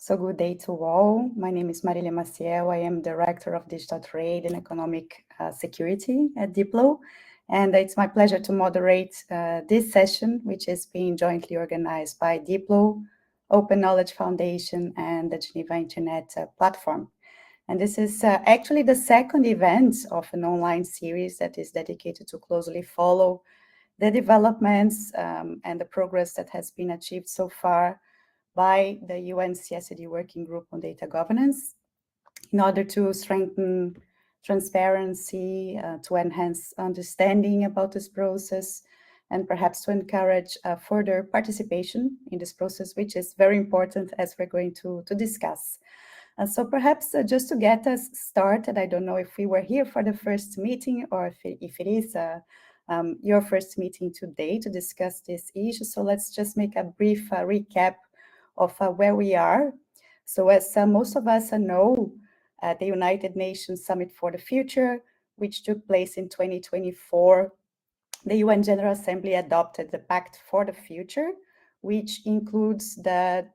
So good day to all. My name is Marilia Maciel. I am Director of Digital Trade and Economic Security at Diplo. And it's my pleasure to moderate this session, which is being jointly organized by Diplo, Open Knowledge Foundation, and the Geneva Internet Platform. And this is actually the second event of an online series that is dedicated to closely follow the developments and the progress that has been achieved so far by the UN CSTD Working Group on Data Governance in order to strengthen transparency, to enhance understanding about this process, and perhaps to encourage further participation in this process, which is very important as we're going to discuss. So perhaps just to get us started, I don't know if we were here for the first meeting or if it is your first meeting today to discuss this issue. So let's just make a brief recap of where we are. So as most of us know, the United Nations Summit for the Future, which took place in 2024, the UN General Assembly adopted the Pact for the Future, which includes the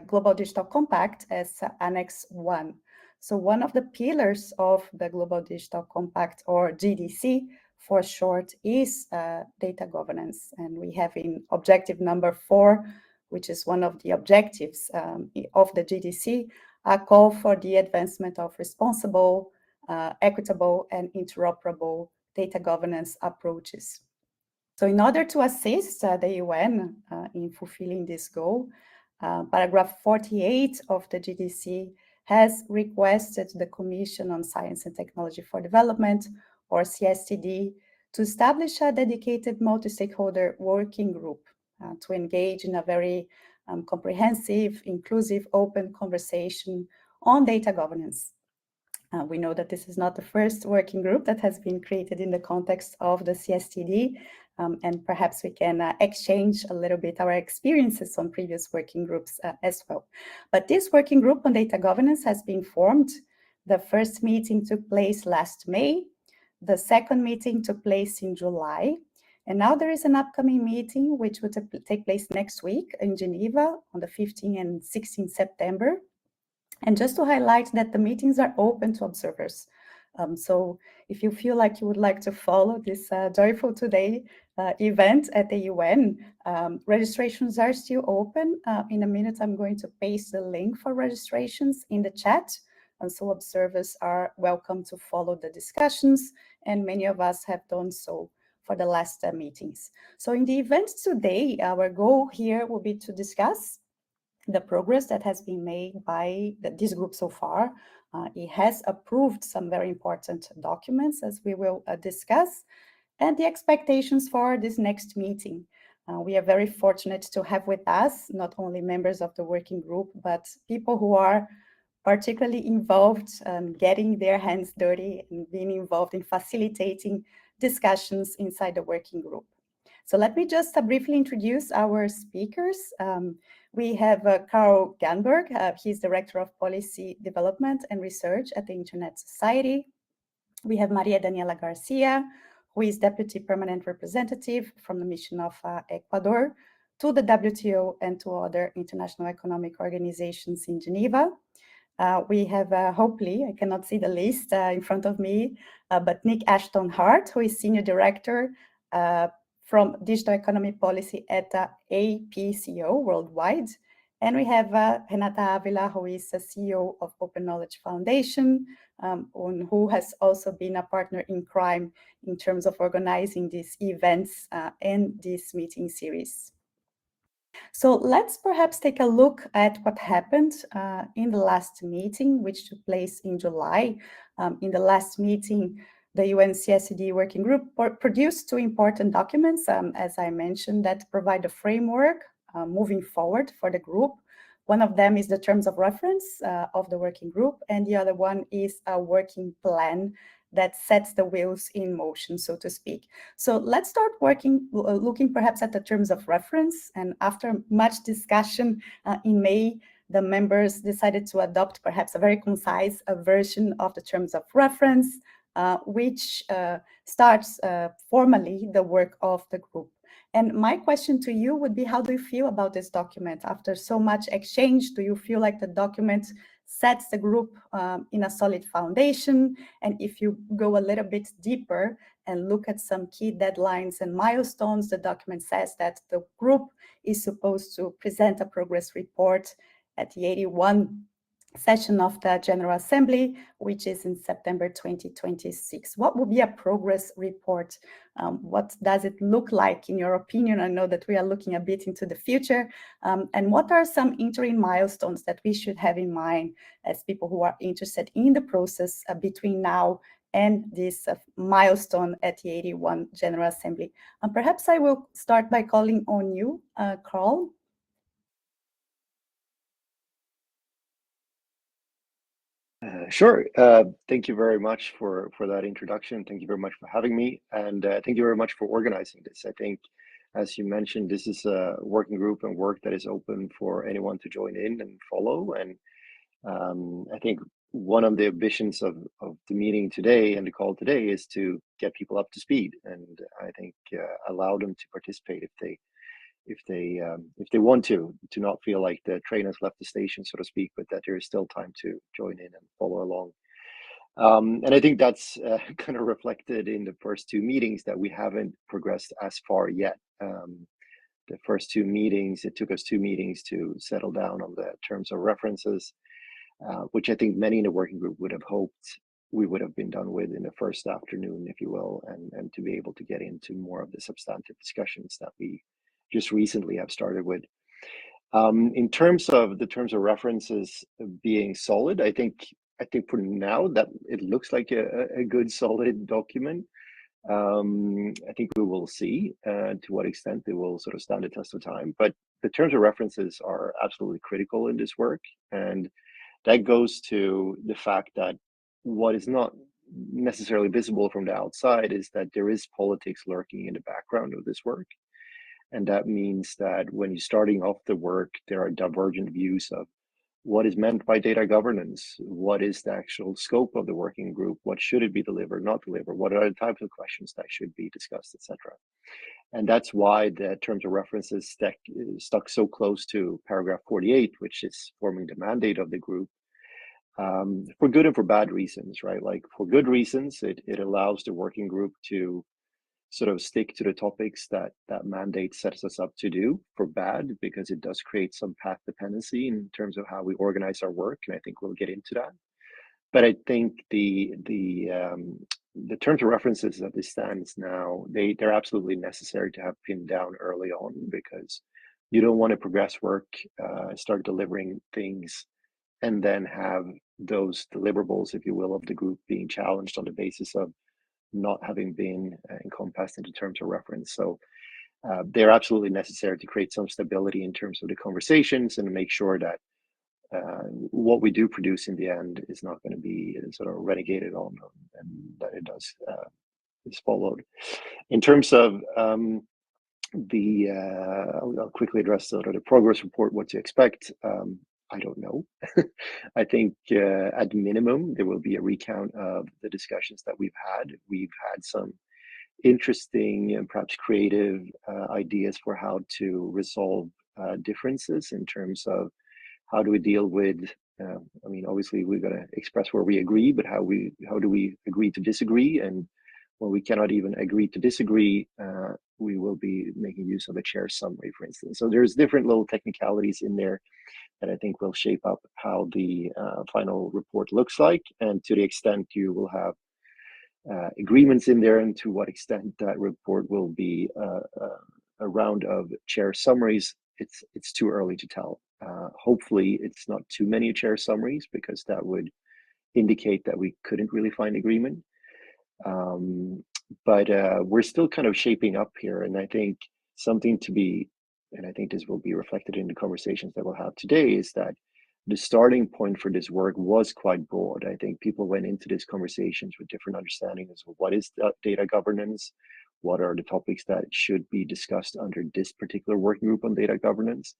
Global Digital Compact as Annex 1. So one of the pillars of the Global Digital Compact, or GDC for short, is data governance. And we have in objective number 4, which is one of the objectives of the GDC, a call for the advancement of responsible, equitable, and interoperable data governance approaches. So in order to assist the UN in fulfilling this goal, paragraph 48 of the GDC has requested the Commission on Science and Technology for Development, or CSTD, to establish a dedicated multi-stakeholder working group to engage in a very comprehensive, inclusive, open conversation on data governance. We know that this is not the first working group that has been created in the context of the CSTD, and perhaps we can exchange a little bit our experiences on previous working groups as well. But this working group on data governance has been formed. The first meeting took place last May. The second meeting took place in July. And now there is an upcoming meeting which will take place next week in Geneva on the 15th and 16th September. And just to highlight that the meetings are open to observers. So if you feel like you would like to follow this Joyful Today event at the UN, registrations are still open. In a minute, I'm going to paste the link for registrations in the chat. And so observers are welcome to follow the discussions, and many of us have done so for the last meetings. So in the event today, our goal here will be to discuss the progress that has been made by this group so far. It has approved some very important documents, as we will discuss, and the expectations for this next meeting. We are very fortunate to have with us not only members of the working group, but people who are particularly involved, getting their hands dirty and being involved in facilitating discussions inside the working group. So let me just briefly introduce our speakers. We have Carl Ganberg. He's Director of Policy Development and Research at the Internet Society. We have Maria Daniela Garcia, who is Deputy Permanent Representative from the Mission of Ecuador to the WTO and to other international economic organizations in Geneva. We have, hopefully, I cannot see the list in front of me, but Nick Ashton Hart, who is Senior Director from Digital Economy Policy at APCO worldwide. And we have Renata Avila, who is the CEO of Open Knowledge Foundation, who has also been a partner in crime in terms of organizing these events and this meeting series. So let's perhaps take a look at what happened in the last meeting, which took place in July. In the last meeting, the UN CSTD Working Group produced 2 important documents, as I mentioned, that provide a framework moving forward for the group. One of them is the terms of reference of the working group, and the other one is a working plan that sets the wheels in motion, so to speak. So let's start looking perhaps at the terms of reference. And after much discussion in May, the members decided to adopt perhaps a very concise version of the terms of reference, which starts formally the work of the group. And my question to you would be, how do you feel about this document? After so much exchange, do you feel like the document sets the group in a solid foundation? And if you go a little bit deeper and look at some key deadlines and milestones, the document says that the group is supposed to present a progress report at the 81 session of the General Assembly, which is in September 2026. What would be a progress report? What does it look like in your opinion? I know that we are looking a bit into the future. And what are some interim milestones that we should have in mind as people who are interested in the process between now and this milestone at the 81 General Assembly? Perhaps I will start by calling on you, Carl. Sure. Thank you very much for that introduction. Thank you very much for having me, and thank you very much for organizing this. I think, as you mentioned, this is a working group and work that is open for anyone to join in and follow. And I think one of the ambitions of the meeting today and the call today is to get people up to speed, and I think allow them to participate if they want to not feel like the train has left the station, so to speak, but that there is still time to join in and follow along. And I think that's kind of reflected in the first two meetings that we haven't progressed as far yet. The first two meetings, it took us 2 meetings to settle down on the terms of references, which I think many in the working group would have hoped we would have been done with in the first afternoon, if you will, and to be able to get into more of the substantive discussions that we just recently have started with. In terms of the terms of references being solid, I think for now that it looks like a good solid document. I think we will see to what extent they will sort of stand the test of time. But the terms of references are absolutely critical in this work, and that goes to the fact that what is not necessarily visible from the outside is that there is politics lurking in the background of this work. And that means that when you're starting off the work, there are divergent views of what is meant by data governance, what is the actual scope of the working group, what should it be delivered, not delivered, what are the types of questions that should be discussed, etc. And that's why the terms of references stuck so close to paragraph 48, which is forming the mandate of the group, for good and for bad reasons, right? Like for good reasons, it allows the working group to sort of stick to the topics that mandate sets us up to do. For bad, because it does create some path dependency in terms of how we organize our work, and I think we'll get into that. But I think the terms of references as it stands now, they're absolutely necessary to have pinned down early on, because you don't want to progress work, start delivering things, and then have those deliverables, if you will, of the group being challenged on the basis of not having been encompassed into terms of reference. So they're absolutely necessary to create some stability in terms of the conversations and make sure that what we do produce in the end is not going to be sort of renegated on, and that it does is followed. In terms of I'll quickly address the progress report, what to expect. I don't know. I think at minimum, there will be a recount of the discussions that we've had. We've had some interesting and perhaps creative ideas for how to resolve differences in terms of how do we deal with, I mean, obviously we're going to express where we agree, but how do we agree to disagree? And when we cannot even agree to disagree, we will be making use of a chair summary, for instance. So there's different little technicalities in there that I think will shape up how the final report looks like. And to the extent you will have agreements in there, and to what extent that report will be a round of chair summaries, it's too early to tell. Hopefully it's not too many chair summaries, because that would indicate that we couldn't really find agreement. But we're still kind of shaping up here, and I think something to be, and I think this will be reflected in the conversations that we'll have today, is that the starting point for this work was quite broad. I think people went into these conversations with different understandings of what is data governance, what are the topics that should be discussed under this particular working group on data governance.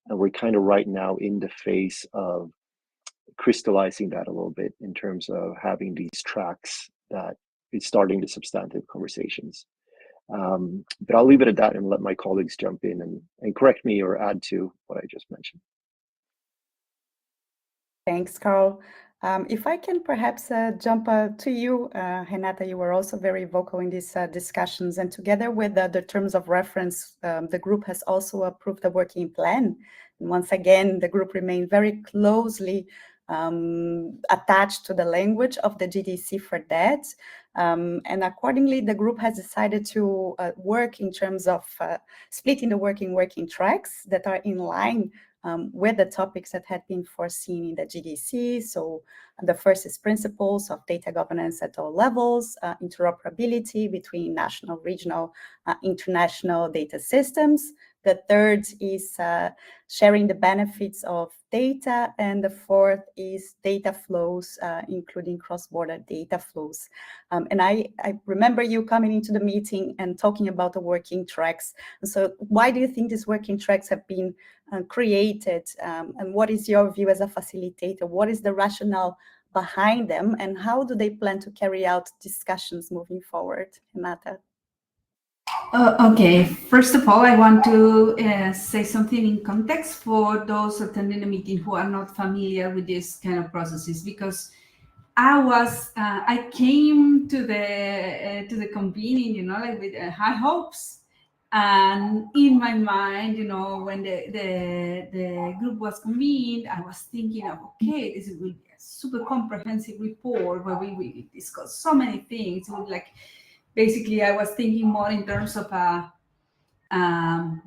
And we're kind of right now in the phase of crystallizing that a little bit in terms of having these tracks that is starting the substantive conversations. But I'll leave it at that and let my colleagues jump in and correct me or add to what I just mentioned. Thanks, Carl. If I can perhaps jump to you, Renata, you were also very vocal in these discussions, and together with the terms of reference, the group has also approved the working plan. And once again, the group remained very closely attached to the language of the GDC for that. And accordingly, the group has decided to work in terms of splitting the working tracks that are in line with the topics that had been foreseen in the GDC. So the first is principles of data governance at all levels, interoperability between national, regional, international data systems. The third is sharing the benefits of data. And the fourth is data flows, including cross-border data flows. And I remember you coming into the meeting and talking about the working tracks. So why do you think these working tracks have been created? And what is your view as a facilitator? What is the rationale behind them? And how do they plan to carry out discussions moving forward? Renata? Okay, first of all, I want to say something in context for those attending the meeting who are not familiar with this kind of processes, because I came to the convening, like with high hopes, and in my mind, when the group was convened, I was thinking of, okay, this will be a super comprehensive report where we will discuss so many things. It would basically, I was thinking more in terms of a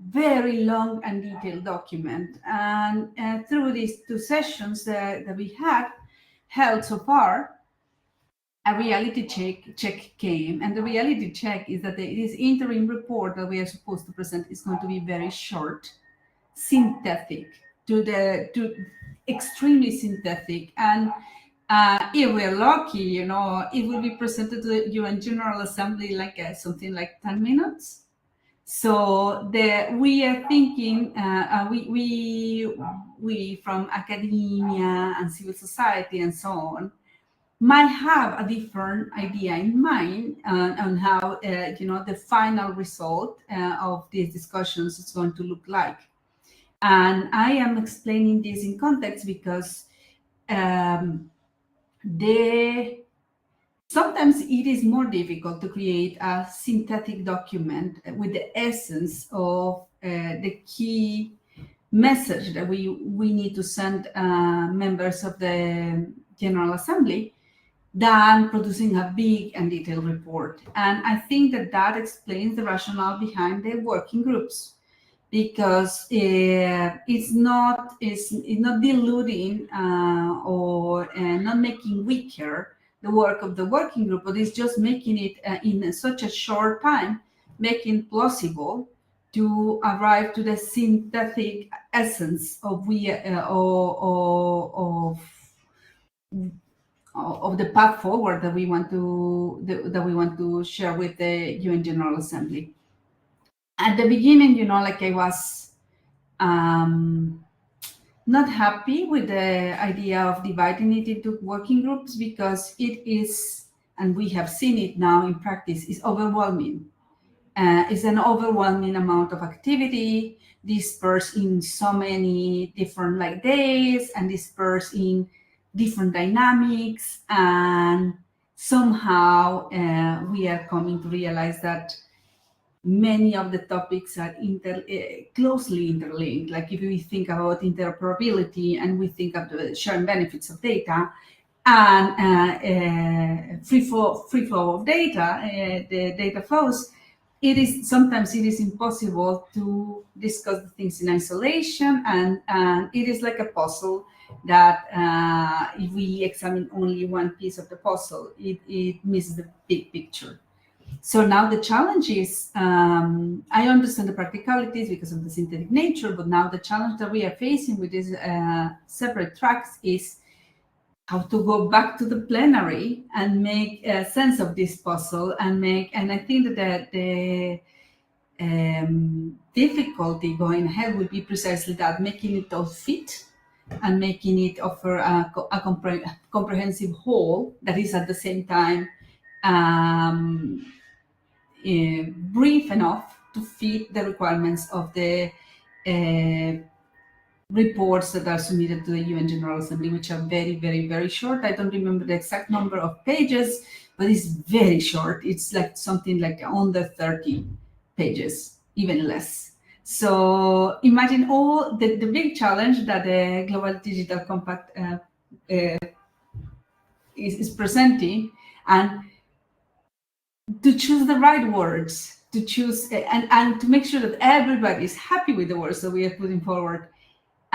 very long and detailed document. And through these two sessions that we had held so far, a reality check came. And the reality check is that this interim report that we are supposed to present is going to be very short, synthetic, to extremely synthetic. And if we're lucky, it will be presented to the UN General Assembly like something like 10 minutes. So we are thinking, we from academia and civil society and so on might have a different idea in mind on how the final result of these discussions is going to look like. And I am explaining this in context because sometimes it is more difficult to create a synthetic document with the essence of the key message that we need to send members of the General Assembly than producing a big and detailed report. And I think that explains the rationale behind the working groups, because it's not diluting or not making weaker the work of the working group, but it's just making it in such a short time, making plausible to arrive to the synthetic essence of the path forward that we want to share with the UN General Assembly. At the beginning, I was not happy with the idea of dividing it into working groups, because it is, and we have seen it now in practice, is overwhelming. It's an overwhelming amount of activity dispersed in so many different days and dispersed in different dynamics. And somehow we are coming to realize that many of the topics are closely interlinked. Like if we think about interoperability and we think of the sharing benefits of data and free flow of data, the data flows, sometimes it is impossible to discuss the things in isolation, and it is like a puzzle that if we examine only one piece of the puzzle, it misses the big picture. So now the challenge is, I understand the practicalities because of the synthetic nature, but now the challenge that we are facing with these separate tracks is how to go back to the plenary and make sense of this puzzle and I think that the difficulty going ahead would be precisely that, making it all fit and making it offer a comprehensive whole that is at the same time brief enough to fit the requirements of the reports that are submitted to the UN General Assembly, which are very, very, very short. I don't remember the exact number of pages, but it's very short. It's like something like under 30 pages, even less. So imagine all the big challenge that the Global Digital Compact is presenting, and to choose the right words, to choose and to make sure that everybody is happy with the words that we are putting forward.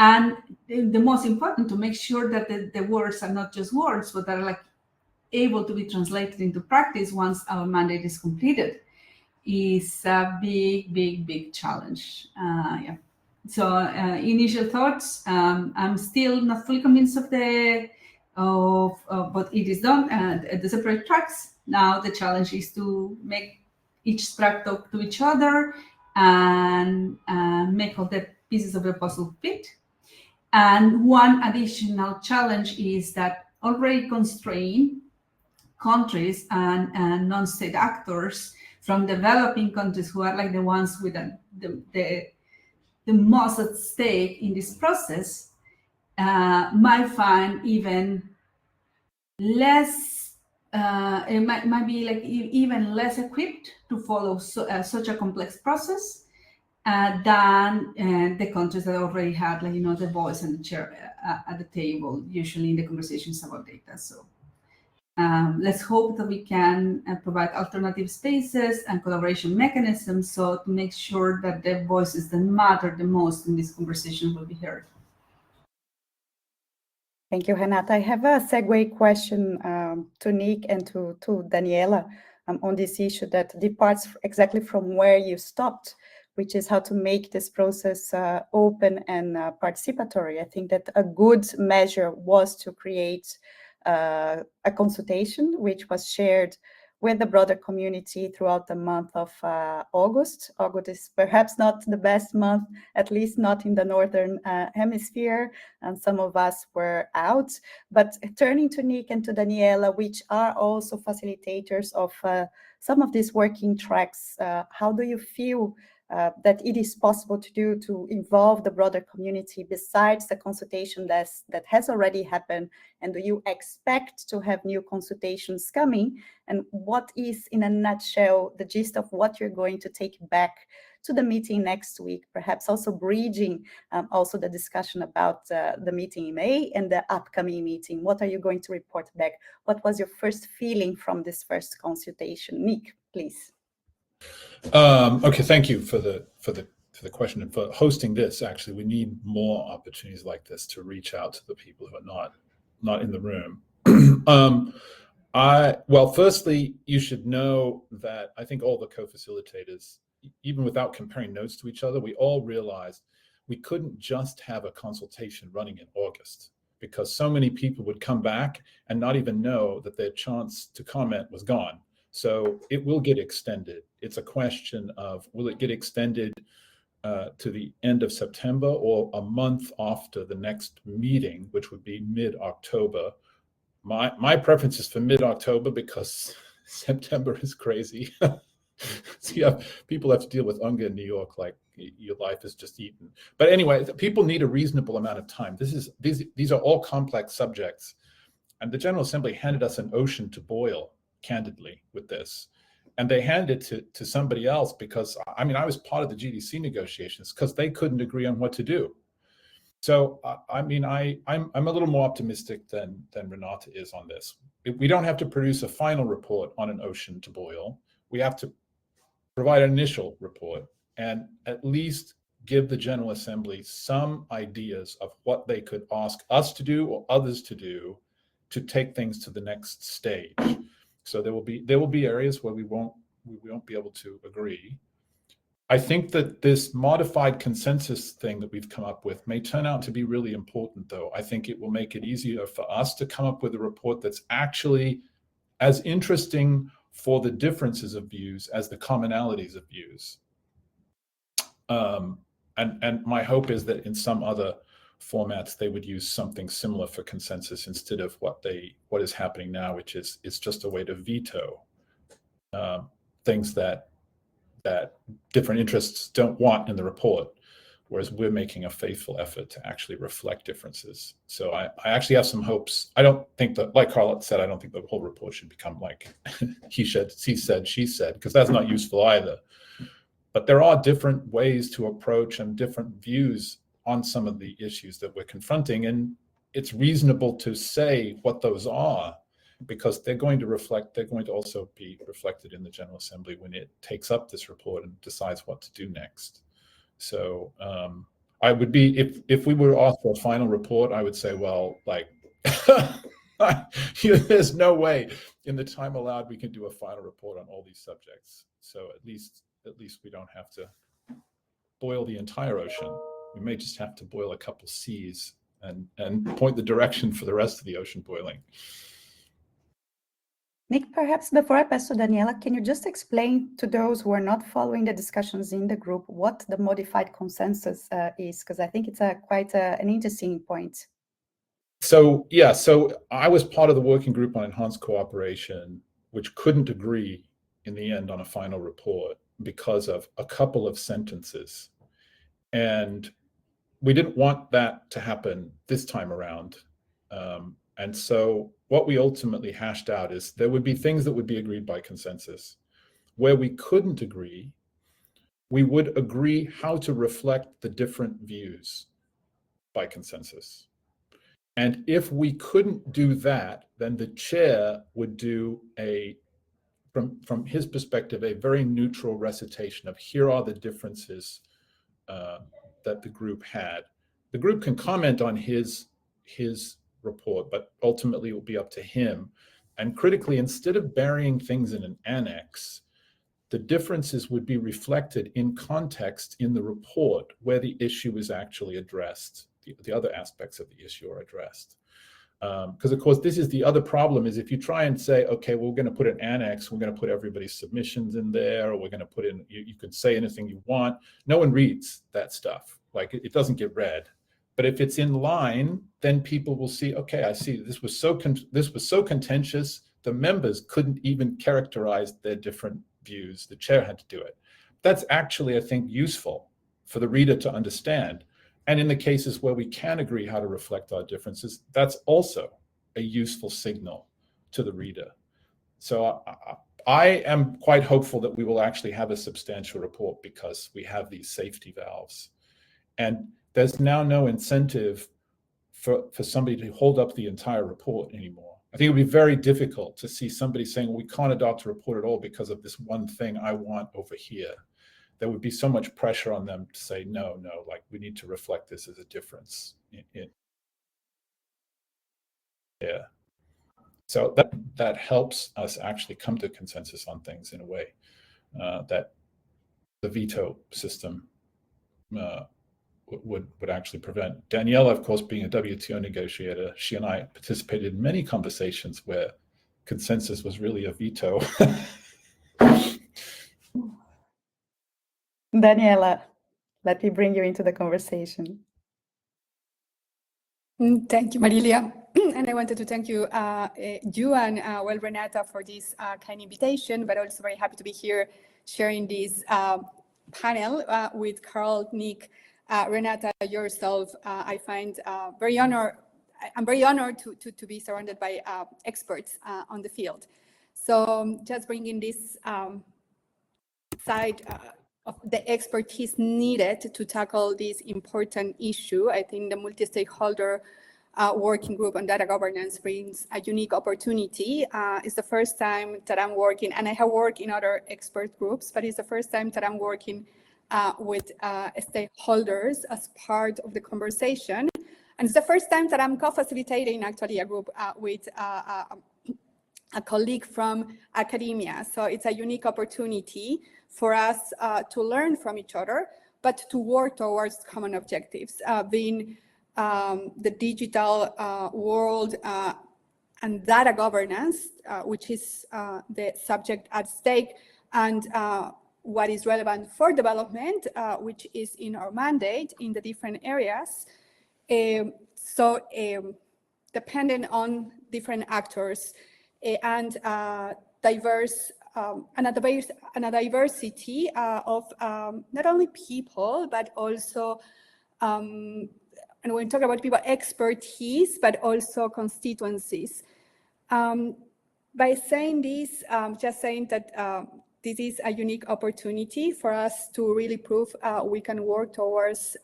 And the most important, to make sure that the words are not just words, but are like able to be translated into practice once our mandate is completed, is a big, big, big challenge. Yeah. So initial thoughts. I'm still not fully convinced of but it is done at the separate tracks. Now the challenge is to make each track talk to each other and make all the pieces of the puzzle fit. And one additional challenge is that already constrained countries and non-state actors from developing countries, who are like the ones with the most at stake in this process, might find even less, it might be like even less equipped to follow such a complex process than the countries that already had, like, the voice and the chair at the table, usually in the conversations about data. So let's hope that we can provide alternative spaces and collaboration mechanisms, so to make sure that the voices that matter the most in this conversation will be heard. Thank you, Renata. I have a segue question to Nick and to Daniela on this issue that departs exactly from where you stopped, which is how to make this process open and participatory. I think that a good measure was to create a consultation, which was shared with the broader community throughout the month of August. August is perhaps not the best month, at least not in the Northern Hemisphere, and some of us were out. But turning to Nick and to Daniela, which are also facilitators of some of these working tracks, how do you feel that it is possible to involve the broader community besides the consultation that has already happened? And do you expect to have new consultations coming? And what is, in a nutshell, the gist of what you're going to take back to the meeting next week? Perhaps also bridging also the discussion about the meeting in May and the upcoming meeting. What are you going to report back? What was your first feeling from this first consultation? Nick, please. Okay, thank you for the question and for hosting this. Actually, we need more opportunities like this to reach out to the people who are not in the room. Well, firstly, you should know that I think all the co-facilitators, even without comparing notes to each other, we all realized we couldn't just have a consultation running in August, because so many people would come back and not even know that their chance to comment was gone. So it will get extended. It's a question of, will it get extended to the end of September or a month after the next meeting, which would be mid-October? My preference is for mid-October, because September is crazy. So people have to deal with hunger in New York, like your life is just eaten. But anyway, people need a reasonable amount of time. These are all complex subjects, and the General Assembly handed us an ocean to boil, candidly, with this. And they handed it to somebody else, because I was part of the GDC negotiations, because they couldn't agree on what to do. So I'm a little more optimistic than Renata is on this. We don't have to produce a final report on an ocean to boil. We have to provide an initial report and at least give the General Assembly some ideas of what they could ask us to do or others to do to take things to the next stage. So there will be areas where we won't be able to agree. I think that this modified consensus thing that we've come up with may turn out to be really important, though. I think it will make it easier for us to come up with a report that's actually as interesting for the differences of views as the commonalities of views. And my hope is that in some other formats, they would use something similar for consensus instead of what is happening now, which is it's just a way to veto things that different interests don't want in the report, whereas we're making a faithful effort to actually reflect differences. So I actually have some hopes. I don't think that, like Carla said, I don't think the whole report should become like he said, she said, because that's not useful either. But there are different ways to approach and different views on some of the issues that we're confronting. And it's reasonable to say what those are, because they're going to also be reflected in the General Assembly when it takes up this report and decides what to do next. So I would be, if we were asked for a final report, I would say, well, like, there's no way in the time allowed we can do a final report on all these subjects. So at least we don't have to boil the entire ocean. We may just have to boil a couple seas and point the direction for the rest of the ocean boiling. Nick, perhaps before I pass to Daniela, can you just explain to those who are not following the discussions in the group what the modified consensus is? Because I think it's quite an interesting point. So yeah, so I was part of the working group on enhanced cooperation, which couldn't agree in the end on a final report because of a couple of sentences. And we didn't want that to happen this time around. And so what we ultimately hashed out is there would be things that would be agreed by consensus. Where we couldn't agree, we would agree how to reflect the different views by consensus. And if we couldn't do that, then the chair would do from his perspective, a very neutral recitation of here are the differences that the group had. The group can comment on his report, but ultimately it will be up to him. And critically, instead of burying things in an annex, the differences would be reflected in context in the report where the issue is actually addressed. The other aspects of the issue are addressed. Because of course, this is the other problem, is if you try and say, okay, well, we're going to put an annex, we're going to put everybody's submissions in there, or we're going to put in, you can say anything you want. No one reads that stuff. Like it doesn't get read. But if it's in line, then people will see, okay, I see this was so contentious, the members couldn't even characterize their different views. The chair had to do it. That's actually, I think, useful for the reader to understand. And in the cases where we can agree how to reflect our differences, that's also a useful signal to the reader. So I am quite hopeful that we will actually have a substantial report because we have these safety valves. And there's now no incentive for somebody to hold up the entire report anymore. I think it would be very difficult to see somebody saying, well, we can't adopt a report at all because of this one thing I want over here. There would be so much pressure on them to say, no, like we need to reflect this as a difference. Yeah. So that helps us actually come to consensus on things in a way that the veto system would actually prevent. Daniela, of course, being a WTO negotiator, she and I participated in many conversations where consensus was really a veto. Daniela, let me bring you into the conversation. Thank you, Marilia. And I wanted to thank you, you and Renata, for this kind invitation, but also very happy to be here sharing this panel with Carl, Nick, Renata, yourself. I find I'm very honored to be surrounded by experts on the field. So just bringing this side of the expertise needed to tackle this important issue, I think the multi-stakeholder working group on data governance brings a unique opportunity. It's the first time that I'm working, and I have worked in other expert groups, but it's the first time that I'm working with stakeholders as part of the conversation. And it's the first time that I'm co-facilitating actually a group with a colleague from academia. So it's a unique opportunity for us to learn from each other, but to work towards common objectives, being the digital world and data governance, which is the subject at stake, and what is relevant for development, which is in our mandate in the different areas. So dependent on different actors and diverse and a diversity of not only people, but also, and when we talk about people, expertise, but also constituencies. By saying this, just saying that this is a unique opportunity for us to really prove we can work towards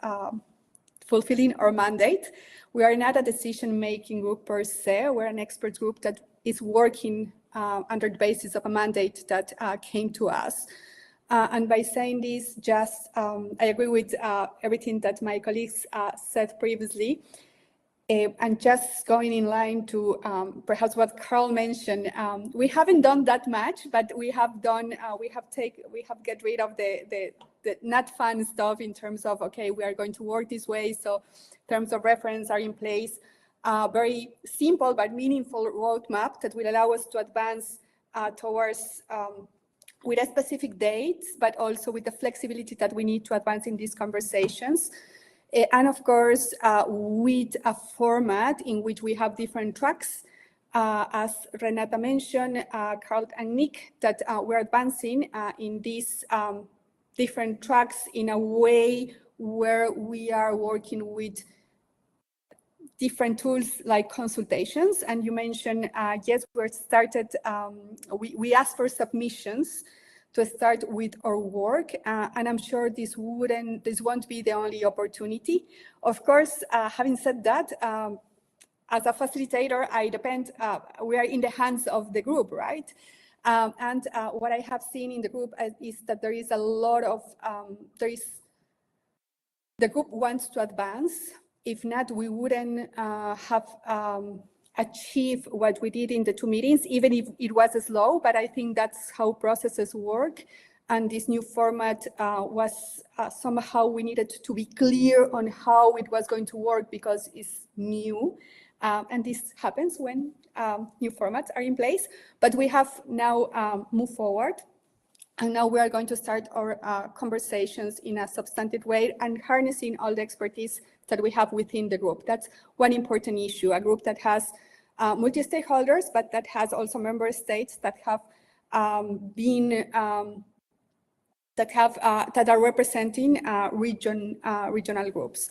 fulfilling our mandate. We are not a decision-making group per se. We're an expert group that is working under the basis of a mandate that came to us. And by saying this, just I agree with everything that my colleagues said previously. And just going in line to perhaps what Carl mentioned, we haven't done that much, but we have done. We have get rid of the not fun stuff in terms of, okay, we are going to work this way. So terms of reference are in place. Very simple but meaningful roadmap that will allow us to advance towards with a specific dates, but also with the flexibility that we need to advance in these conversations. And of course, with a format in which we have different tracks, as Renata mentioned, Carl and Nick, that we're advancing in these different tracks in a way where we are working with different tools like consultations. And you mentioned, yes, we asked for submissions to start with our work, and I'm sure this won't be the only opportunity. Of course, having said that, as a facilitator, we are in the hands of the group, right? And what I have seen in the group is that there is a lot of, the group wants to advance. If not, we wouldn't have achieve what we did in the 2 meetings, even if it was slow, but I think that's how processes work. And this new format was somehow we needed to be clear on how it was going to work because it's new. And this happens when new formats are in place, but we have now moved forward. And now we are going to start our conversations in a substantive way and harnessing all the expertise that we have within the group. That's one important issue, a group that has multi-stakeholders, but that has also member states that have that are representing regional groups.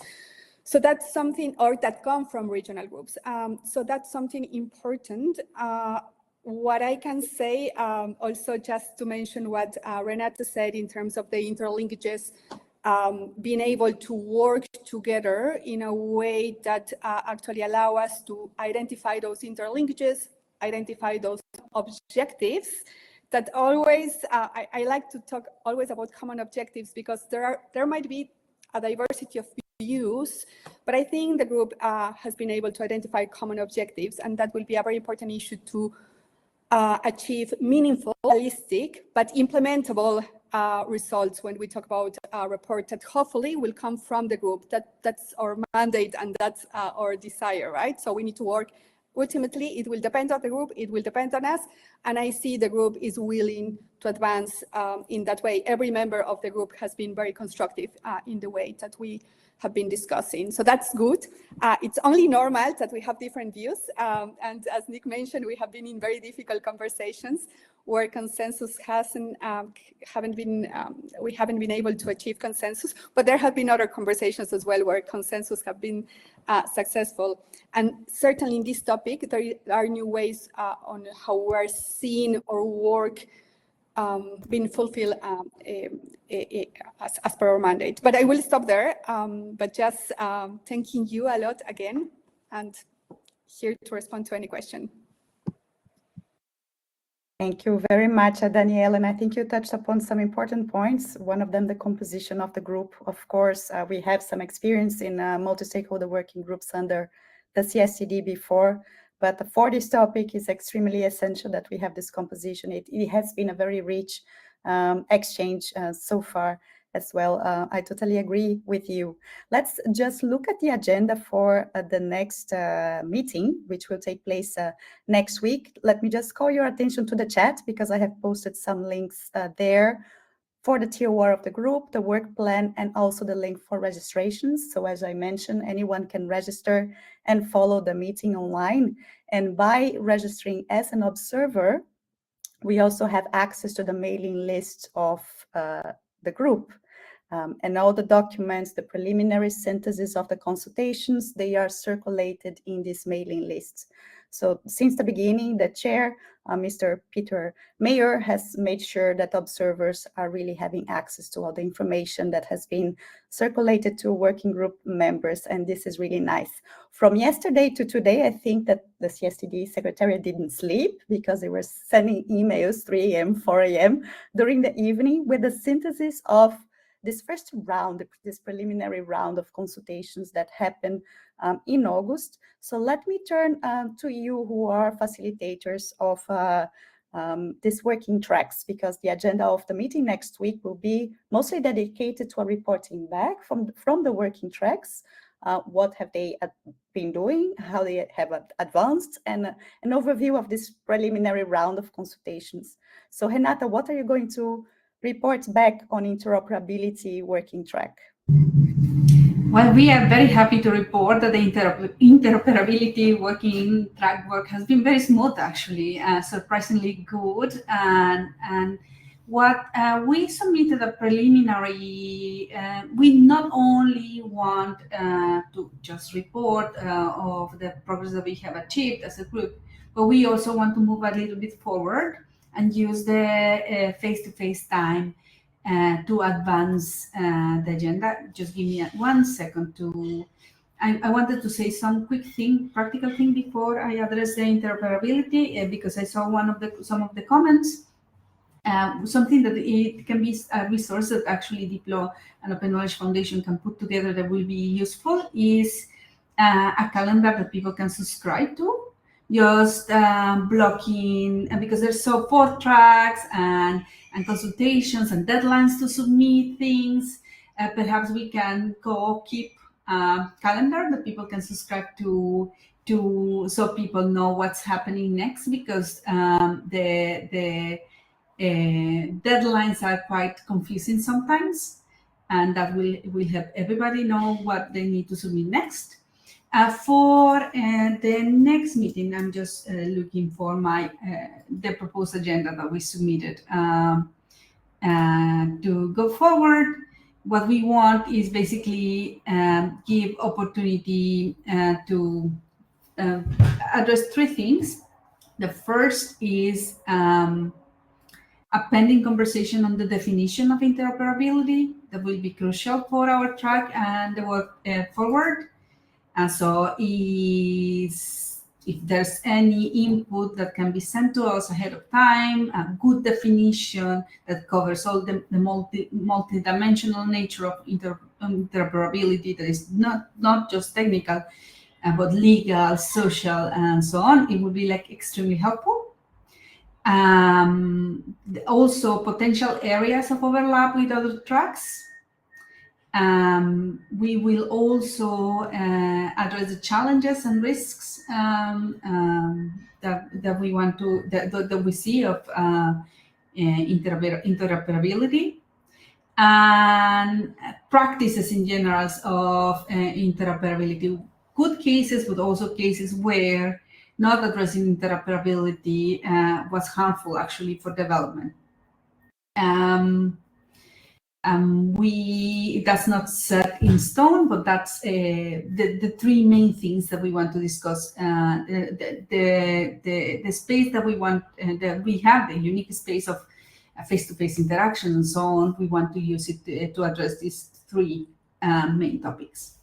So that's something, or that come from regional groups. So that's something important. What I can say, also just to mention what Renata said in terms of the interlinkages, being able to work together in a way that actually allow us to identify those interlinkages, identify those objectives, that always, I like to talk always about common objectives because there might be a diversity of views, but I think the group has been able to identify common objectives, and that will be a very important issue to achieve meaningful, realistic, but implementable results when we talk about a report that hopefully will come from the group. That's our mandate and that's our desire, right? So we need to work. Ultimately, it will depend on the group, it will depend on us, and I see the group is willing to advance in that way. Every member of the group has been very constructive in the way that we have been discussing. So that's good. It's only normal that we have different views. And as Nick mentioned, we have been in very difficult conversations where consensus we haven't been able to achieve consensus, but there have been other conversations as well where consensus have been successful. And certainly in this topic, there are new ways on how we're seeing our work being fulfilled as per our mandate. But I will stop there, but just thanking you a lot again, and here to respond to any question. Thank you very much, Danielle. And I think you touched upon some important points. One of them, the composition of the group. Of course, we have some experience in multi-stakeholder working groups under the CSTD before, but for this topic, it's extremely essential that we have this composition. It has been a very rich exchange so far as well. I totally agree with you. Let's just look at the agenda for the next meeting, which will take place next week. Let me just call your attention to the chat because I have posted some links there for the TOR of the group, the work plan, and also the link for registrations. So as I mentioned, anyone can register and follow the meeting online. And by registering as an observer, We also have access to the mailing list of the group. And all the documents, the preliminary synthesis of the consultations, they are circulated in this mailing list. So since the beginning, the chair, Mr. Peter Mayer, has made sure that observers are really having access to all the information that has been circulated to working group members, and this is really nice. From yesterday to today, I think that the CSTD secretariat didn't sleep because they were sending emails 3 a.m., 4 a.m. during the evening with the synthesis of this first round, this preliminary round of consultations that happened in August. So let me turn to you who are facilitators of these working tracks, because the agenda of the meeting next week will be mostly dedicated to a reporting back from the working tracks. What have they been doing, how they have advanced, and an overview of this preliminary round of consultations. So Renata, what are you going to report back on interoperability working track? Well, we are very happy to report that the interoperability working track work has been very smooth, actually, surprisingly good. And what we submitted a preliminary, we not only want to just report of the progress that we have achieved as a group, but we also want to move a little bit forward and use the face-to-face time to advance the agenda. Just give me 1 second to. I wanted to say some quick thing, practical thing before I address the interoperability, because I saw some of the comments. Something that it can be a resource that actually Diplo and Open Knowledge Foundation can put together that will be useful is a calendar that people can subscribe to. Just blocking, because there's so 4 tracks and consultations and deadlines to submit things. Perhaps we can keep a calendar that people can subscribe to so people know what's happening next, because the deadlines are quite confusing sometimes, and that will help everybody know what they need to submit next. For the next meeting, I'm just looking for the proposed agenda that we submitted to go forward. What we want is basically give opportunity to address 3 things. The first is a pending conversation on the definition of interoperability that will be crucial for our track and the work forward. And so if there's any input that can be sent to us ahead of time, a good definition that covers all the multi-dimensional nature of interoperability, that is not just technical, but legal, social, and so on, it would be extremely helpful. Also, potential areas of overlap with other tracks. We will also address the challenges and risks that we want to that we see of interoperability, and practices in general of interoperability. Good cases, but also cases where not addressing interoperability was harmful actually for development. That's not set in stone, but that's the 3 main things that we want to discuss. The space that we want, that we have, the unique space of face-to-face interaction and so on, we want to use it to address these 3 main topics.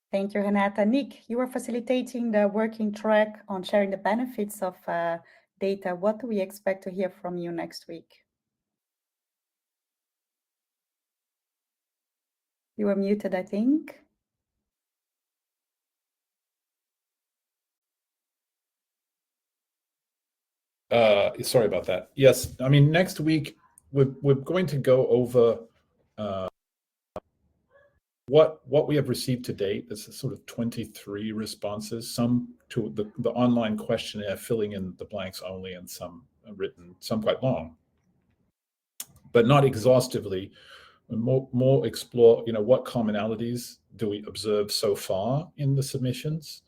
Thank you, Renata. Nick, you are facilitating the working track on sharing the benefits of data. What do we expect to hear from you next week? You are muted, I think. Sorry about that. Yes, I mean, next week we're going to go over what we have received to date. This is sort of 23 responses, some to the online questionnaire, filling in the blanks only, and some written, some quite long, but not exhaustively. More explore, what commonalities do we observe so far in the submissions?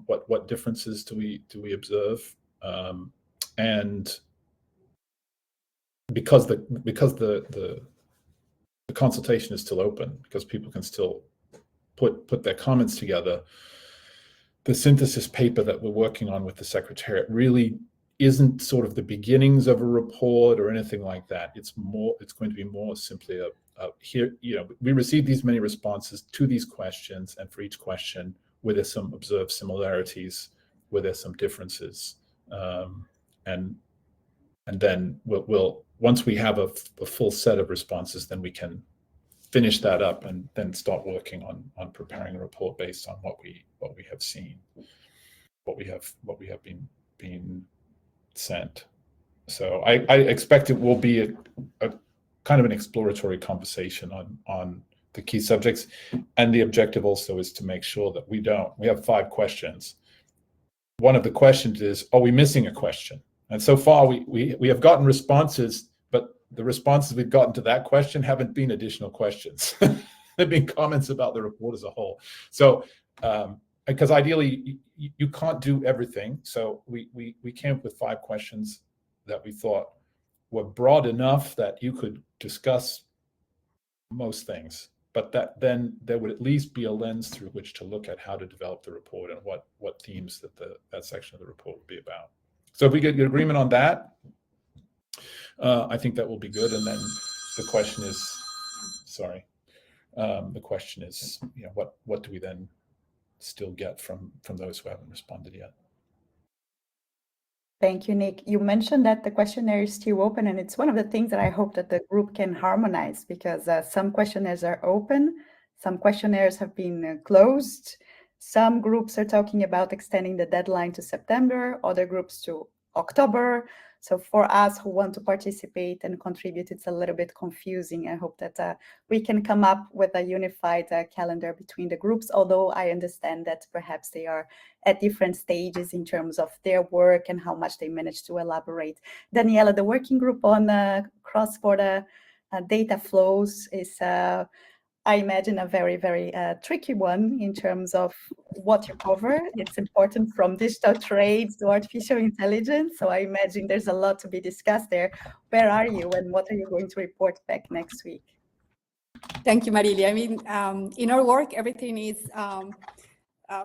What differences do we observe? And because the consultation is still open, because people can still put their comments together, the synthesis paper that we're working on with the Secretariat really isn't sort of the beginnings of a report or anything like that. It's going to be more simply here, we received these many responses to these questions, and for each question, where there's some observed similarities, where there's some differences, and then we'll once we have a full set of responses, then we can finish that up and then start working on preparing a report based on what we have seen, what we have been sent. So I expect it will be a kind of an exploratory conversation on the key subjects, and the objective also is to make sure that we have 5 questions. One of the questions is, are we missing a question? And so far we have gotten responses, but the responses we've gotten to that question haven't been additional questions. They've been comments about the report as a whole. So because ideally you can't do everything, so we came up with 5 questions that we thought were broad enough that you could discuss most things, but that then there would at least be a lens through which to look at how to develop the report and what themes that section of the report would be about. So if we get agreement on that, I think that will be good. And then the question is, what do we then still get from those who haven't responded yet? Thank you, Nick. You mentioned that the questionnaire is still open, and it's one of the things that I hope that the group can harmonize, because some questionnaires are open, some questionnaires have been closed, some groups are talking about extending the deadline to September, other groups to October. So for us who want to participate and contribute, it's a little bit confusing. I hope that we can come up with a unified calendar between the groups, although I understand that perhaps they are at different stages in terms of their work and how much they managed to elaborate. Daniela, the working group on cross-border data flows is, I imagine, a very, very tricky one in terms of what you cover. It's important from digital trades to artificial intelligence. So I imagine there's a lot to be discussed there. Where are you and what are you going to report back next week? Thank you, Marilia. I mean, in our work, everything is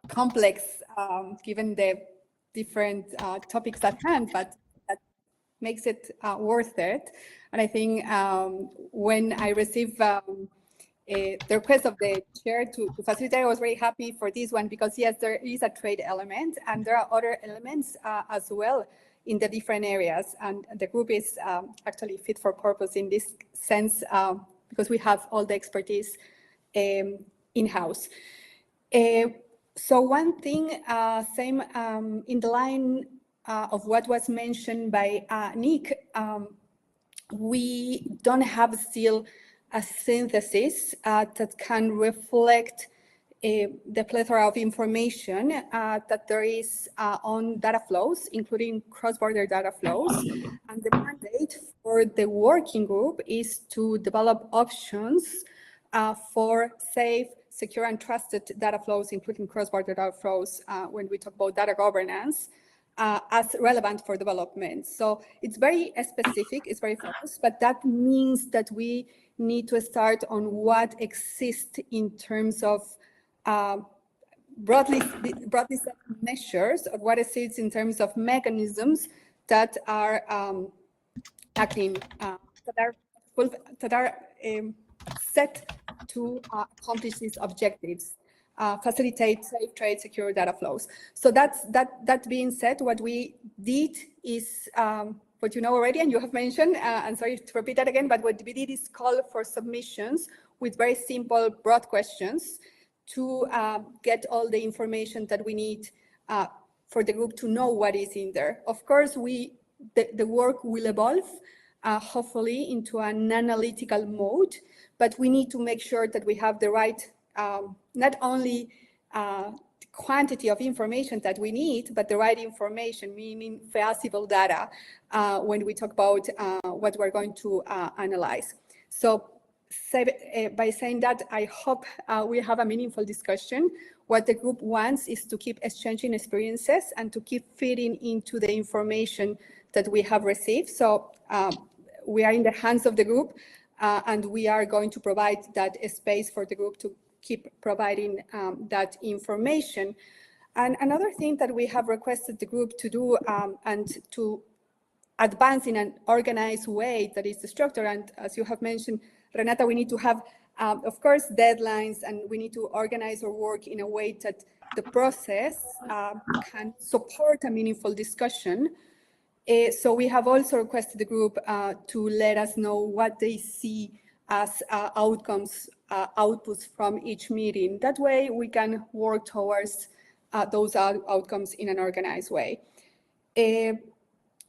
complex given the different topics at hand, but that makes it worth it. And I think when I received the request of the chair to facilitate, I was very happy for this one, because yes, there is a trade element and there are other elements as well in the different areas. And the group is actually fit for purpose in this sense, because we have all the expertise in-house. So one thing, same in the line of what was mentioned by Nick, we don't have still a synthesis that can reflect the plethora of information that there is on data flows, including cross-border data flows. And the mandate for the working group is to develop options for safe, secure, and trusted data flows, including cross-border data flows, when we talk about data governance, as relevant for development. So it's very specific, it's very focused, but that means that we need to start on what exists in terms of broadly set measures, or what exists in terms of mechanisms that are acting, that are set to accomplish these objectives, facilitate safe trade, secure data flows. So that being said, what we did is what you know already, and you have mentioned, and sorry to repeat that again, but what we did is call for submissions with very simple, broad questions to get all the information that we need for the group to know what is in there. Of course, the work will evolve, hopefully, into an analytical mode, but we need to make sure that we have the right, not only quantity of information that we need, but the right information, meaning feasible data, when we talk about what we're going to analyze. So by saying that, I hope we have a meaningful discussion. What the group wants is to keep exchanging experiences and to keep feeding into the information that we have received. So we are in the hands of the group, and we are going to provide that space for the group to keep providing that information. And another thing that we have requested the group to do and to advance in an organized way that is the structure. And as you have mentioned, Renata, we need to have, of course, deadlines, and we need to organize our work in a way that the process can support a meaningful discussion. So we have also requested the group to let us know what they see as outcomes, outputs from each meeting. That way we can work towards those outcomes in an organized way.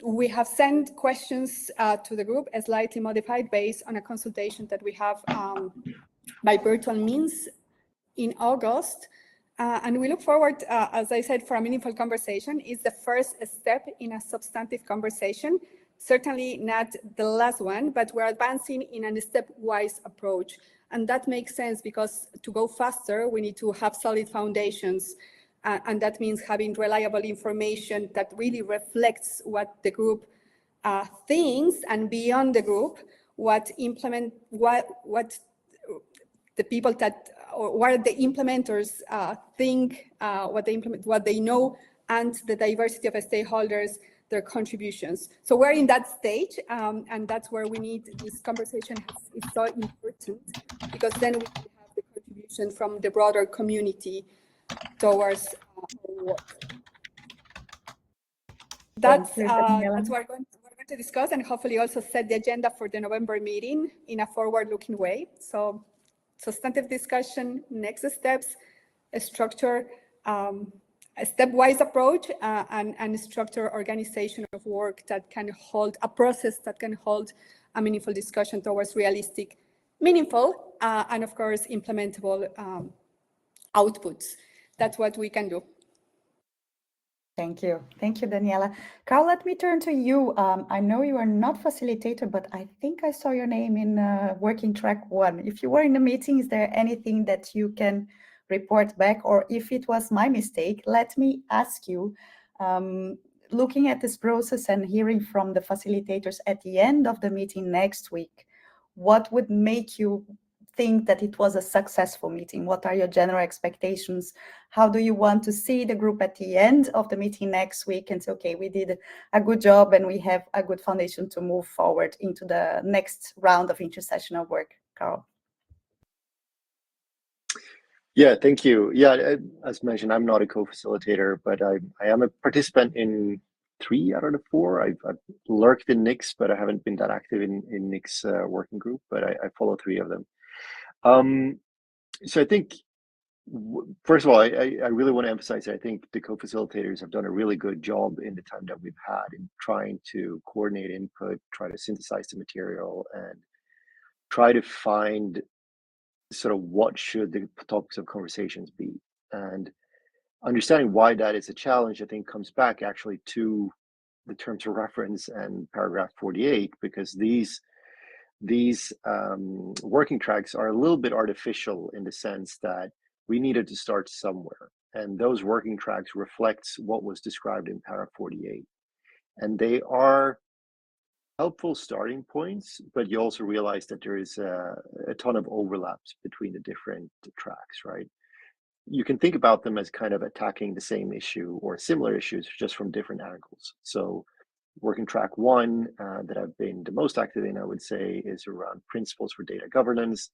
We have sent questions to the group, slightly modified based on a consultation that we have by virtual means in August. And we look forward, as I said, for a meaningful conversation. It's the first step in a substantive conversation, certainly not the last one, but we're advancing in a stepwise approach. And that makes sense because to go faster, we need to have solid foundations. And that means having reliable information that really reflects what the group thinks, and beyond the group, what the people that, or what the implementers think, what they know, and the diversity of stakeholders, their contributions. So we're in that stage, and that's where we need this conversation is so important, because then we can have the contribution from the broader community towards our work. That's what we're going to discuss, and hopefully also set the agenda for the November meeting in a forward-looking way. So substantive discussion, next steps, a structure, a stepwise approach, and structure organization of work that can hold a process that can hold a meaningful discussion towards realistic, meaningful, and of course, implementable outputs. That's what we can do. Thank you. Thank you, Daniela. Carl, let me turn to you. I know you are not facilitator, but I think I saw your name in working track 1. If you were in the meeting, is there anything that you can report back? Or if it was my mistake, let me ask you, looking at this process and hearing from the facilitators at the end of the meeting next week, what would make you think that it was a successful meeting? What are your general expectations? How do you want to see the group at the end of the meeting next week and say, okay, we did a good job and we have a good foundation to move forward into the next round of intersessional work? Carl. Yeah, thank you. Yeah, as mentioned, I'm not a co-facilitator, but I am a participant in 3 out of the 4. I've lurked in NICS, but I haven't been that active in NICS working group, but I follow 3 of them. So I think, first of all, I really want to emphasize that I think the co-facilitators have done a really good job in the time that we've had in trying to coordinate input, try to synthesize the material, and try to find sort of what should the topics of conversations be. And understanding why that is a challenge, I think, comes back actually to the terms of reference and paragraph 48, because these working tracks are a little bit artificial in the sense that we needed to start somewhere. And those working tracks reflects what was described in paragraph 48. And they are helpful starting points, but you also realize that there is a ton of overlaps between the different tracks, right? You can think about them as kind of attacking the same issue or similar issues just from different angles. So working track 1 that I've been the most active in, I would say, is around principles for data governance.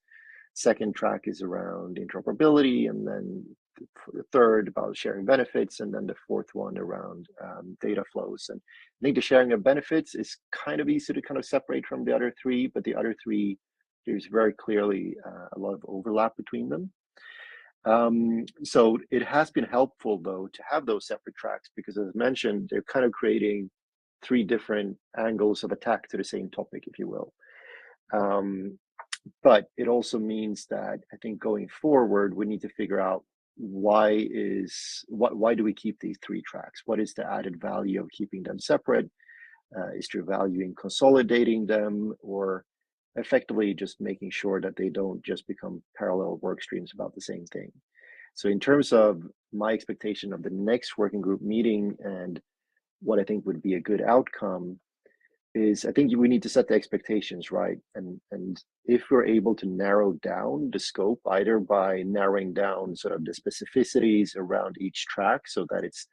Second track is around interoperability, and then the third about sharing benefits, and then the fourth one around data flows. And I think the sharing of benefits is kind of easy to kind of separate from the other 3, but the other 3, there's very clearly a lot of overlap between them. So it has been helpful, though, to have those separate tracks, because as mentioned, they're kind of creating 3 different angles of attack to the same topic, if you will. But it also means that I think going forward, we need to figure out why do we keep these 3 tracks? What is the added value of keeping them separate? Is there value in consolidating them, or effectively just making sure that they don't just become parallel work streams about the same thing? So in terms of my expectation of the next working group meeting and what I think would be a good outcome is I think we need to set the expectations, right? And if we're able to narrow down the scope, either by narrowing down sort of the specificities around each track so that it's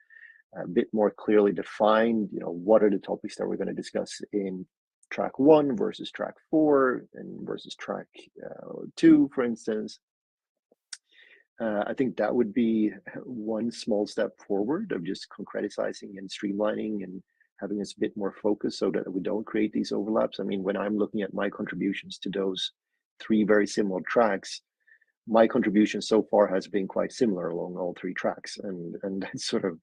a bit more clearly defined, what are the topics that we're going to discuss in track 1 versus track 4 and versus track 2, for instance. I think that would be one small step forward of just concretizing and streamlining and having us a bit more focused so that we don't create these overlaps. I mean, when I'm looking at my contributions to those 3 very similar tracks, my contribution so far has been quite similar along all 3 tracks. And that's sort of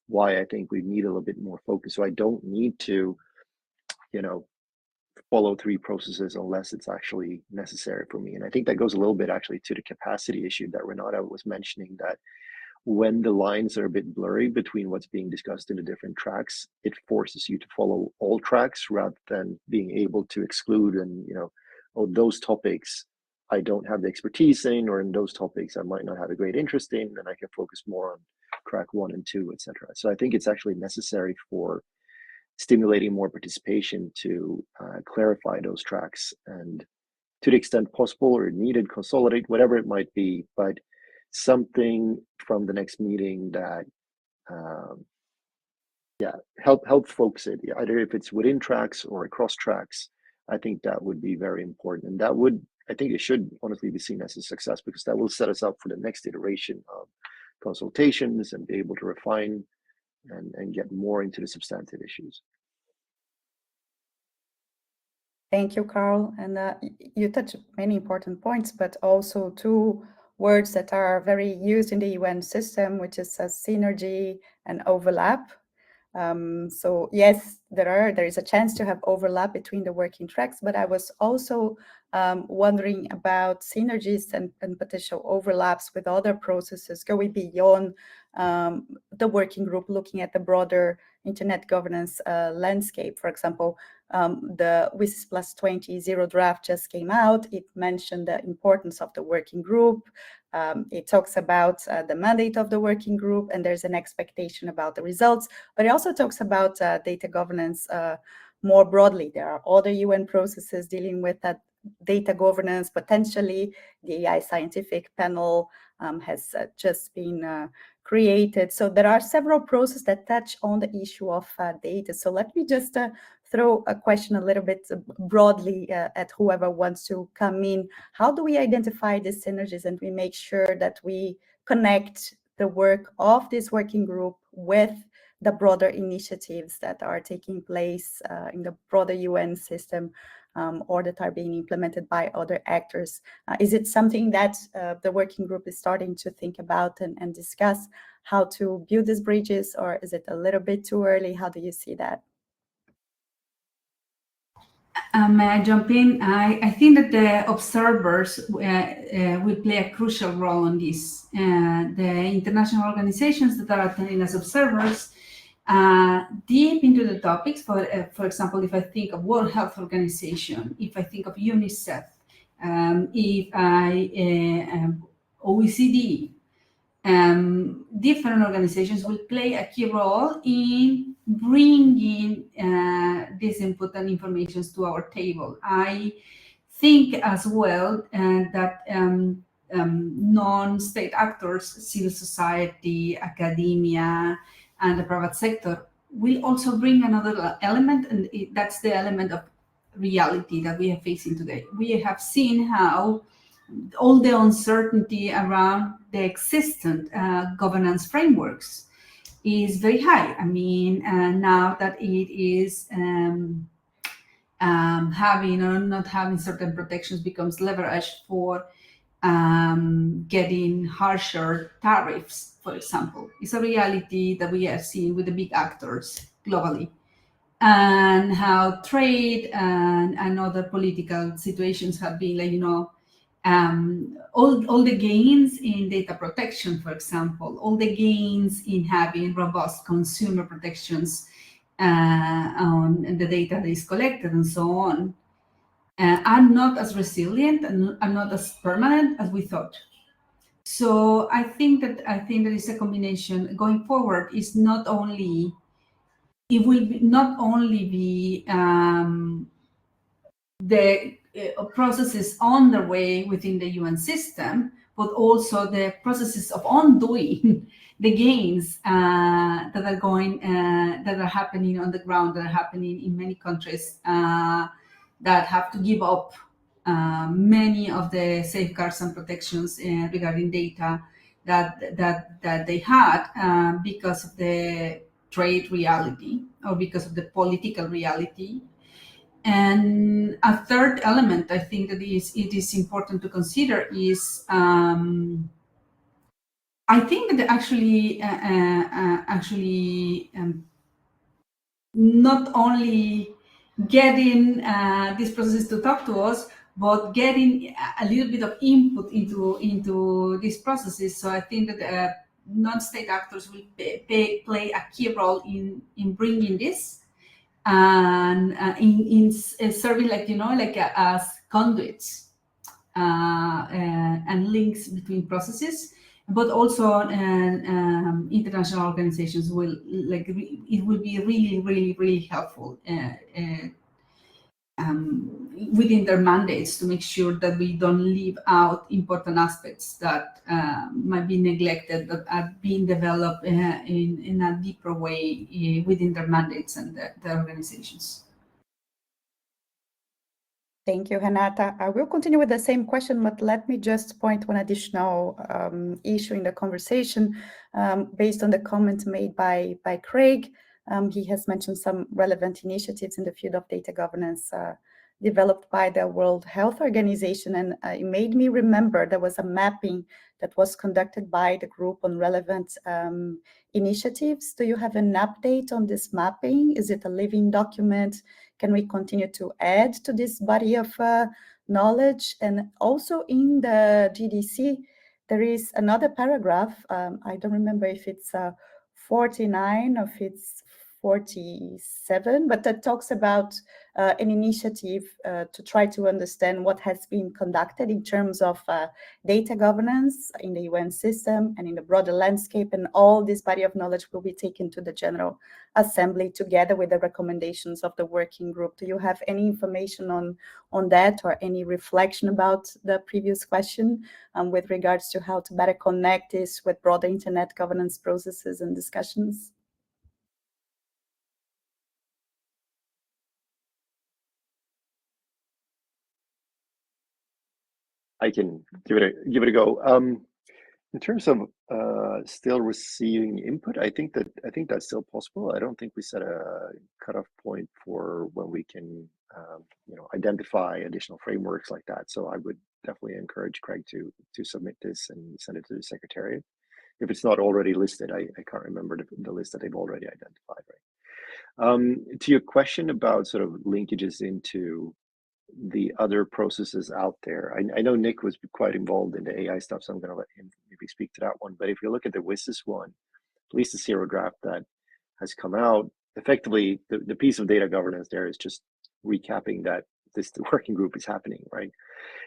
why I think we need a little bit more focus. So I don't need to, follow 3 processes unless it's actually necessary for me. And I think that goes a little bit actually to the capacity issue that Renata was mentioning, that when the lines are a bit blurry between what's being discussed in the different tracks, it forces you to follow all tracks rather than being able to exclude and, those topics I don't have the expertise in, or in those topics I might not have a great interest in, and I can focus more on track 1 and 2, etc. So I think it's actually necessary for stimulating more participation to clarify those tracks, and to the extent possible or needed, consolidate, whatever it might be, but something from the next meeting that help focus it, either if it's within tracks or across tracks. I think that would be very important, and I think it should honestly be seen as a success, because that will set us up for the next iteration of consultations and be able to refine and get more into the substantive issues. Thank you, Carl. And you touched many important points, but also 2 words that are very used in the UN system, which is synergy and overlap. So yes, there is a chance to have overlap between the working tracks, but I was also wondering about synergies and potential overlaps with other processes going beyond the working group, looking at the broader internet governance landscape. For example, the WSIS Plus 20 Zero Draft just came out. It mentioned the importance of the working group. It talks about the mandate of the working group, and there's an expectation about the results, but it also talks about data governance more broadly. There are other UN processes dealing with that data governance. Potentially, the AI scientific panel has just been created. So there are several processes that touch on the issue of data. So let me just throw a question a little bit broadly at whoever wants to come in. How do we identify these synergies, and we make sure that we connect the work of this working group with the broader initiatives that are taking place in the broader UN system, or that are being implemented by other actors? Is it something that the working group is starting to think about and discuss how to build these bridges, or is it a little bit too early? How do you see that? May I jump in? I think that the observers will play a crucial role on this. The international organizations that are attending as observers deep into the topics. For example, if I think of World Health Organization, if I think of UNICEF, if I OECD, different organizations will play a key role in bringing this input and information to our table. I think as well that non-state actors, civil society, academia, and the private sector will also bring another element, and that's the element of reality that we are facing today. We have seen how all the uncertainty around the existent governance frameworks is very high. I mean, now that it is having or not having certain protections becomes leverage for getting harsher tariffs, for example. It's a reality that we are seeing with the big actors globally, and how trade and other political situations have been, like, all the gains in data protection, for example, all the gains in having robust consumer protections on the data that is collected and so on, are not as resilient and are not as permanent as we thought. So I think that it's a combination going forward. Is not only it will not only be the processes on the way within the UN system, but also the processes of undoing the gains that are happening on the ground, that are happening in many countries that have to give up many of the safeguards and protections regarding data that they had because of the trade reality or because of the political reality. And a third element I think that it is important to consider is I think that actually not only getting these processes to talk to us, but getting a little bit of input into these processes. So I think that non-state actors will play a key role in bringing this and in serving, like as conduits and links between processes. But also international organizations will it will be really helpful within their mandates to make sure that we don't leave out important aspects that might be neglected, that are being developed in a deeper way within their mandates and the organizations. Thank you, Renata. I will continue with the same question, but let me just point one additional issue in the conversation based on the comment made by Craig. He has mentioned some relevant initiatives in the field of data governance developed by the World Health Organization, and it made me remember there was a mapping that was conducted by the group on relevant initiatives. Do you have an update on this mapping? Is it a living document? Can we continue to add to this body of knowledge? And also in the GDC, there is another paragraph. I don't remember if it's 49 or if it's 47, but that talks about an initiative to try to understand what has been conducted in terms of data governance in the UN system and in the broader landscape, and all this body of knowledge will be taken to the General Assembly together with the recommendations of the working group. Do you have any information on that, or any reflection about the previous question with regards to how to better connect this with broader internet governance processes and discussions? I can give it a go. In terms of still receiving input, I think that's still possible. I don't think we set a cutoff point for when we can, identify additional frameworks like that. So I would definitely encourage Craig to submit this and send it to the Secretariat. If it's not already listed, I can't remember the list that they've already identified, right? To your question about sort of linkages into the other processes out there, I know Nick was quite involved in the AI stuff, so I'm going to let him maybe speak to that one. But if you look at the WSIS one, at least the zero draft that has come out, effectively the piece of data governance there is just recapping that the working group is happening, right?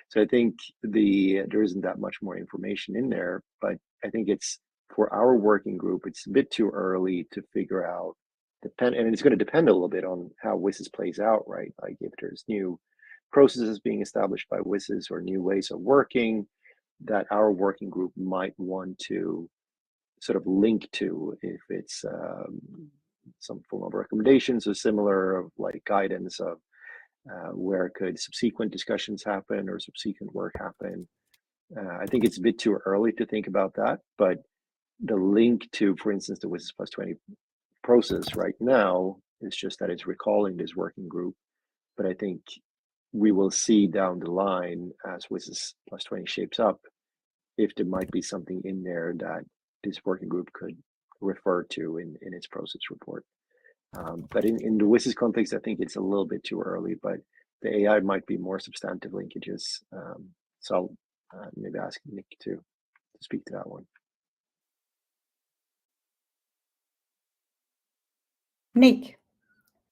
So I think there isn't that much more information in there, but I think it's, for our working group, it's a bit too early to figure out, and it's going to depend a little bit on how WSIS plays out, right? Like if there's new processes being established by WSIS or new ways of working that our working group might want to sort of link to, if it's some form of recommendations or similar, of like guidance of where could subsequent discussions happen or subsequent work happen. I think it's a bit too early to think about that, but the link to, for instance, the WSIS plus 20 process right now is just that it's recalling this working group. But I think we will see down the line as WSIS plus 20 shapes up, if there might be something in there that this working group could refer to in its process report. But in the WSIS context, I think it's a little bit too early, but the AI might be more substantive linkages. So I'll maybe ask Nick to speak to that one. Nick,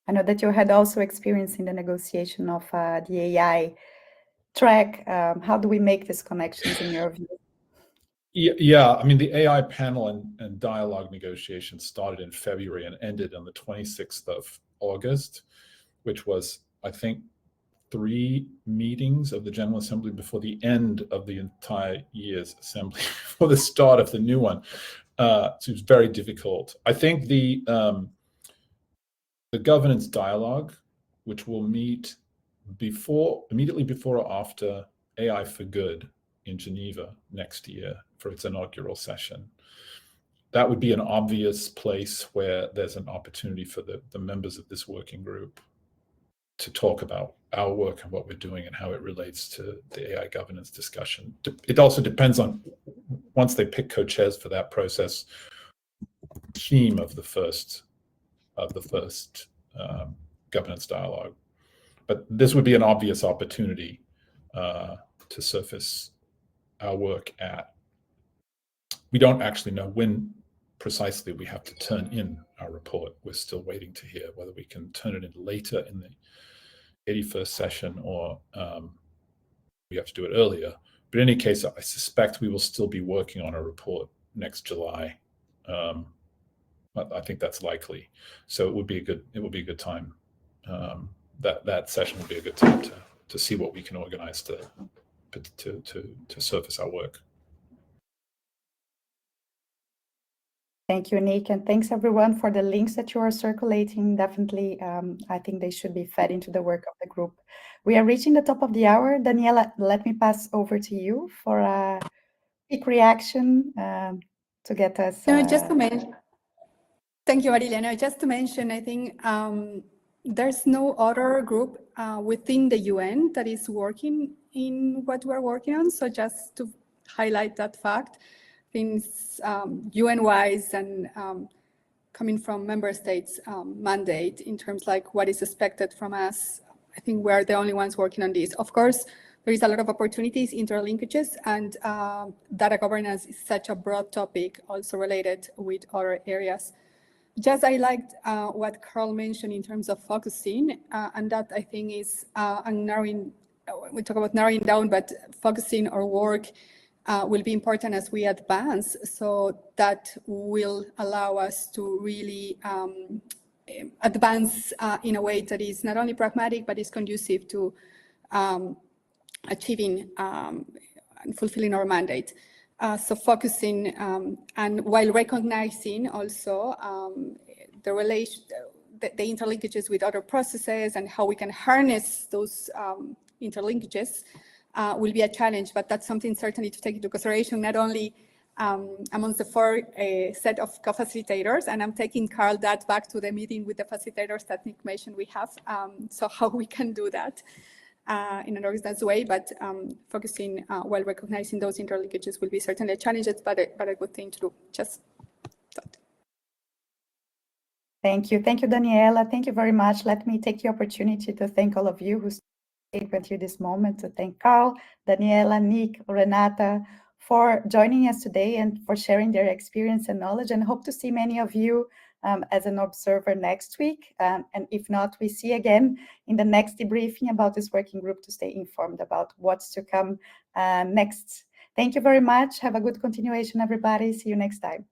I know that you had also experience in the negotiation of the AI track. How do we make these connections in your view? Yeah, I mean, the AI panel and dialogue negotiations started in February and ended on the 26th of August, which was, I think, 3 meetings of the General Assembly before the end of the entire year's assembly, for the start of the new one. So it was very difficult. I think the governance dialogue, which will meet immediately before or after AI for Good in Geneva next year for its inaugural session. That would be an obvious place where there's an opportunity for the members of this working group to talk about our work and what we're doing and how it relates to the AI governance discussion. It also depends on, once they pick co-chairs for that process, theme of the first governance dialogue. But this would be an obvious opportunity to surface our work at. We don't actually know when precisely we have to turn in our report. We're still waiting to hear whether we can turn it in later in the 81st session or we have to do it earlier. But in any case, I suspect we will still be working on a report next July. I think that's likely. So it would be a good time. That session would be a good time to see what we can organize to surface our work. Thank you, Nick, and thanks everyone for the links that you are circulating. Definitely, I think they should be fed into the work of the group. We are reaching the top of the hour. Daniela, let me pass over to you for a quick reaction to get us. No, just to mention. Thank you, Marilia. No, just to mention, I think there's no other group within the UN that is working in what we're working on. So just to highlight that fact, things UN-wise and coming from member states mandate in terms like what is expected from us. I think we're the only ones working on this. Of course, there is a lot of opportunities, interlinkages, and data governance is such a broad topic, also related with other areas. Just I liked what Carl mentioned in terms of focusing, and that I think is narrowing. We talk about narrowing down, but focusing our work will be important as we advance. So that will allow us to really advance in a way that is not only pragmatic, but is conducive to achieving and fulfilling our mandate. So focusing and while recognizing also the interlinkages with other processes and how we can harness those interlinkages will be a challenge, but that's something certainly to take into consideration, not only amongst the 4 set of co-facilitators, and I'm taking Carl that back to the meeting with the facilitators that Nick mentioned we have, so how we can do that in an organized way, but focusing while recognizing those interlinkages will be certainly a challenge, but a good thing to do. Just that. Thank you, Daniela. Thank you very much. Let me take the opportunity to thank all of you who stayed with you this moment, to thank Carl, Daniela, Nick, Renata for joining us today and for sharing their experience and knowledge, and hope to see many of you as an observer next week. And if not, we see again in the next debriefing about this working group to stay informed about what's to come next. Thank you very much. Have a good continuation, everybody. See you next time.